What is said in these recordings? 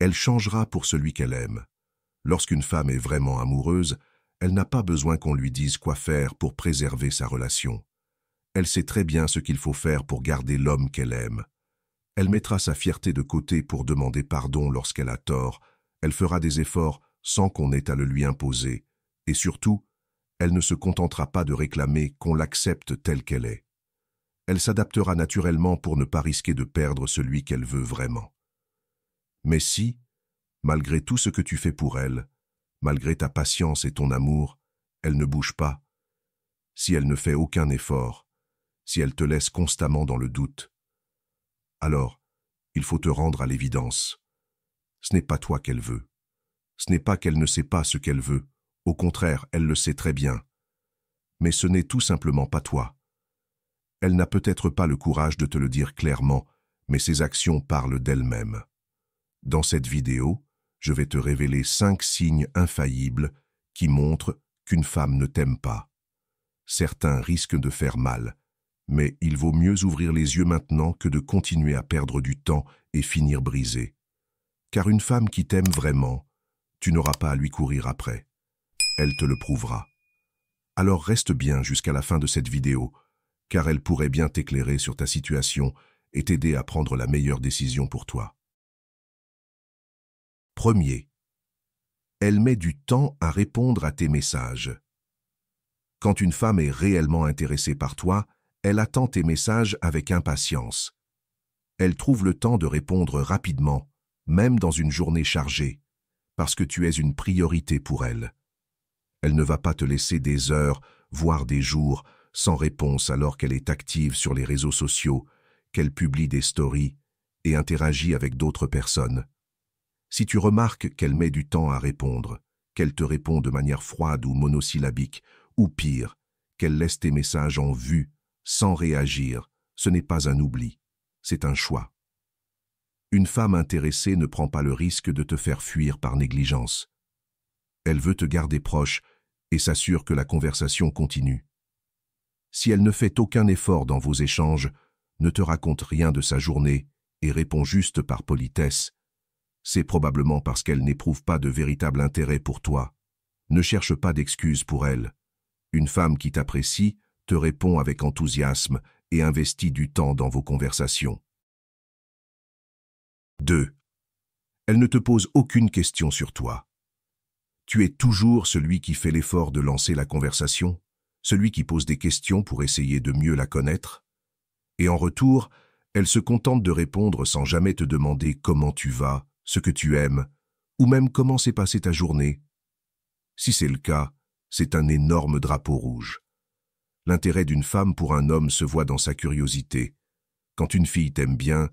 Elle changera pour celui qu'elle aime. Lorsqu'une femme est vraiment amoureuse, elle n'a pas besoin qu'on lui dise quoi faire pour préserver sa relation. Elle sait très bien ce qu'il faut faire pour garder l'homme qu'elle aime. Elle mettra sa fierté de côté pour demander pardon lorsqu'elle a tort. Elle fera des efforts sans qu'on ait à le lui imposer. Et surtout, elle ne se contentera pas de réclamer qu'on l'accepte telle qu'elle est. Elle s'adaptera naturellement pour ne pas risquer de perdre celui qu'elle veut vraiment. Mais si, malgré tout ce que tu fais pour elle, malgré ta patience et ton amour, elle ne bouge pas, si elle ne fait aucun effort, si elle te laisse constamment dans le doute, alors il faut te rendre à l'évidence. Ce n'est pas toi qu'elle veut. Ce n'est pas qu'elle ne sait pas ce qu'elle veut. Au contraire, elle le sait très bien. Mais ce n'est tout simplement pas toi. Elle n'a peut-être pas le courage de te le dire clairement, mais ses actions parlent d'elle-même. Dans cette vidéo, je vais te révéler 5 signes infaillibles qui montrent qu'une femme ne t'aime pas. Certains risquent de faire mal, mais il vaut mieux ouvrir les yeux maintenant que de continuer à perdre du temps et finir brisé. Car une femme qui t'aime vraiment, tu n'auras pas à lui courir après. Elle te le prouvera. Alors reste bien jusqu'à la fin de cette vidéo, car elle pourrait bien t'éclairer sur ta situation et t'aider à prendre la meilleure décision pour toi. Premier, elle met du temps à répondre à tes messages. Quand une femme est réellement intéressée par toi, elle attend tes messages avec impatience. Elle trouve le temps de répondre rapidement, même dans une journée chargée, parce que tu es une priorité pour elle. Elle ne va pas te laisser des heures, voire des jours, sans réponse alors qu'elle est active sur les réseaux sociaux, qu'elle publie des stories et interagit avec d'autres personnes. Si tu remarques qu'elle met du temps à répondre, qu'elle te répond de manière froide ou monosyllabique, ou pire, qu'elle laisse tes messages en vue, sans réagir, ce n'est pas un oubli, c'est un choix. Une femme intéressée ne prend pas le risque de te faire fuir par négligence. Elle veut te garder proche et s'assure que la conversation continue. Si elle ne fait aucun effort dans vos échanges, ne te raconte rien de sa journée et répond juste par politesse, c'est probablement parce qu'elle n'éprouve pas de véritable intérêt pour toi. Ne cherche pas d'excuses pour elle. Une femme qui t'apprécie te répond avec enthousiasme et investit du temps dans vos conversations. 2. Elle ne te pose aucune question sur toi. Tu es toujours celui qui fait l'effort de lancer la conversation, celui qui pose des questions pour essayer de mieux la connaître. Et en retour, elle se contente de répondre sans jamais te demander comment tu vas, ce que tu aimes, ou même comment s'est passée ta journée. Si c'est le cas, c'est un énorme drapeau rouge. L'intérêt d'une femme pour un homme se voit dans sa curiosité. Quand une fille t'aime bien,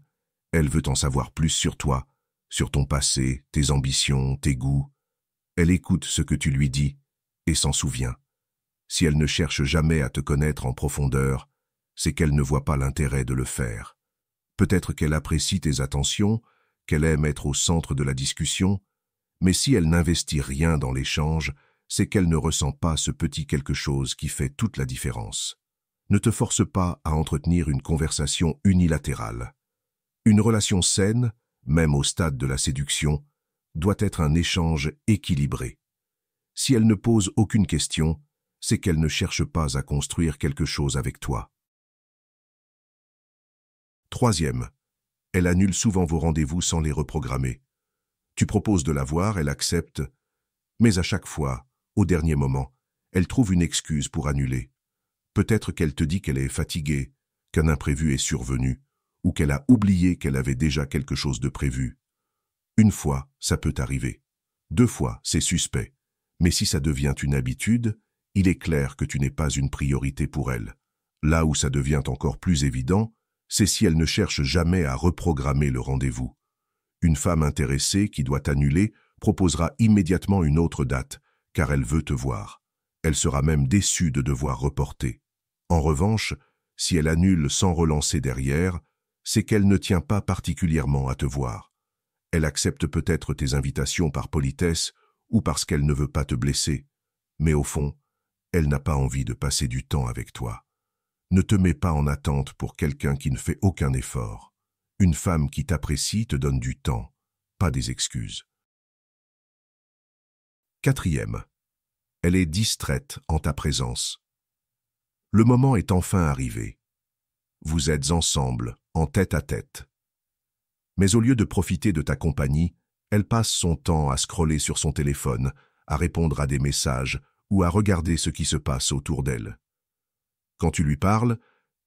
elle veut en savoir plus sur toi, sur ton passé, tes ambitions, tes goûts. Elle écoute ce que tu lui dis et s'en souvient. Si elle ne cherche jamais à te connaître en profondeur, c'est qu'elle ne voit pas l'intérêt de le faire. Peut-être qu'elle apprécie tes attentions, qu'elle aime être au centre de la discussion, mais si elle n'investit rien dans l'échange, c'est qu'elle ne ressent pas ce petit quelque chose qui fait toute la différence. Ne te force pas à entretenir une conversation unilatérale. Une relation saine, même au stade de la séduction, doit être un échange équilibré. Si elle ne pose aucune question, c'est qu'elle ne cherche pas à construire quelque chose avec toi. 3. Elle annule souvent vos rendez-vous sans les reprogrammer. Tu proposes de la voir, elle accepte, mais à chaque fois, au dernier moment, elle trouve une excuse pour annuler. Peut-être qu'elle te dit qu'elle est fatiguée, qu'un imprévu est survenu, ou qu'elle a oublié qu'elle avait déjà quelque chose de prévu. Une fois, ça peut arriver. 2 fois, c'est suspect. Mais si ça devient une habitude, il est clair que tu n'es pas une priorité pour elle. Là où ça devient encore plus évident, c'est si elle ne cherche jamais à reprogrammer le rendez-vous. Une femme intéressée qui doit annuler proposera immédiatement une autre date, car elle veut te voir. Elle sera même déçue de devoir reporter. En revanche, si elle annule sans relancer derrière, c'est qu'elle ne tient pas particulièrement à te voir. Elle accepte peut-être tes invitations par politesse ou parce qu'elle ne veut pas te blesser, mais au fond, elle n'a pas envie de passer du temps avec toi. Ne te mets pas en attente pour quelqu'un qui ne fait aucun effort. Une femme qui t'apprécie te donne du temps. pas des excuses. Quatrième, elle est distraite en ta présence. Le moment est enfin arrivé. Vous êtes ensemble, en tête-à-tête. Mais au lieu de profiter de ta compagnie, elle passe son temps à scroller sur son téléphone, à répondre à des messages ou à regarder ce qui se passe autour d'elle. Quand tu lui parles,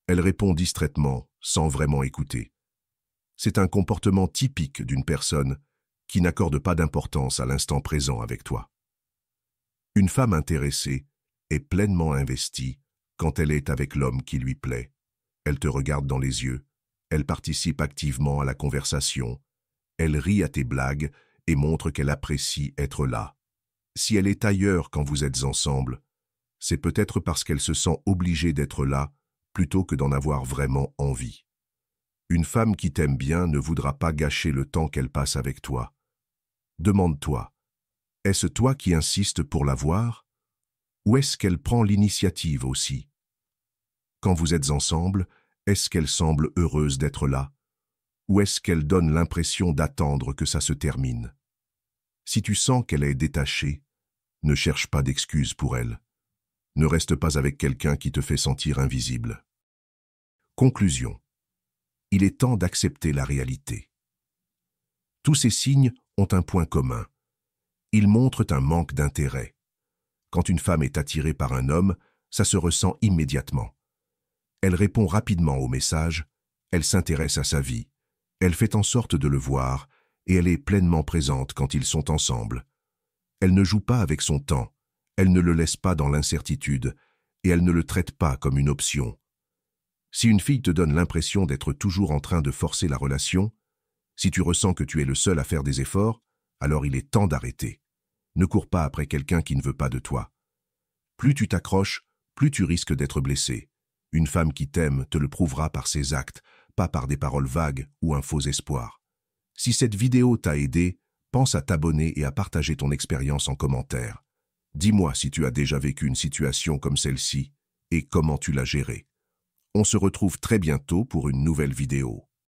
elle répond distraitement, sans vraiment écouter. C'est un comportement typique d'une personne qui n'accorde pas d'importance à l'instant présent avec toi. Une femme intéressée est pleinement investie quand elle est avec l'homme qui lui plaît. Elle te regarde dans les yeux, elle participe activement à la conversation, elle rit à tes blagues et montre qu'elle apprécie être là. Si elle est ailleurs quand vous êtes ensemble, c'est peut-être parce qu'elle se sent obligée d'être là plutôt que d'en avoir vraiment envie. Une femme qui t'aime bien ne voudra pas gâcher le temps qu'elle passe avec toi. Demande-toi, est-ce toi qui insistes pour la voir? Ou est-ce qu'elle prend l'initiative aussi? Quand vous êtes ensemble, est-ce qu'elle semble heureuse d'être là? Ou est-ce qu'elle donne l'impression d'attendre que ça se termine? Si tu sens qu'elle est détachée, ne cherche pas d'excuses pour elle. Ne reste pas avec quelqu'un qui te fait sentir invisible. Conclusion. Il est temps d'accepter la réalité. Tous ces signes ont un point commun. Ils montrent un manque d'intérêt. Quand une femme est attirée par un homme, ça se ressent immédiatement. Elle répond rapidement aux messages, elle s'intéresse à sa vie, elle fait en sorte de le voir et elle est pleinement présente quand ils sont ensemble. Elle ne joue pas avec son temps, elle ne le laisse pas dans l'incertitude et elle ne le traite pas comme une option. Si une fille te donne l'impression d'être toujours en train de forcer la relation, si tu ressens que tu es le seul à faire des efforts, alors il est temps d'arrêter. Ne cours pas après quelqu'un qui ne veut pas de toi. Plus tu t'accroches, plus tu risques d'être blessé. Une femme qui t'aime te le prouvera par ses actes, pas par des paroles vagues ou un faux espoir. Si cette vidéo t'a aidé, pense à t'abonner et à partager ton expérience en commentaire. Dis-moi si tu as déjà vécu une situation comme celle-ci et comment tu l'as gérée. On se retrouve très bientôt pour une nouvelle vidéo.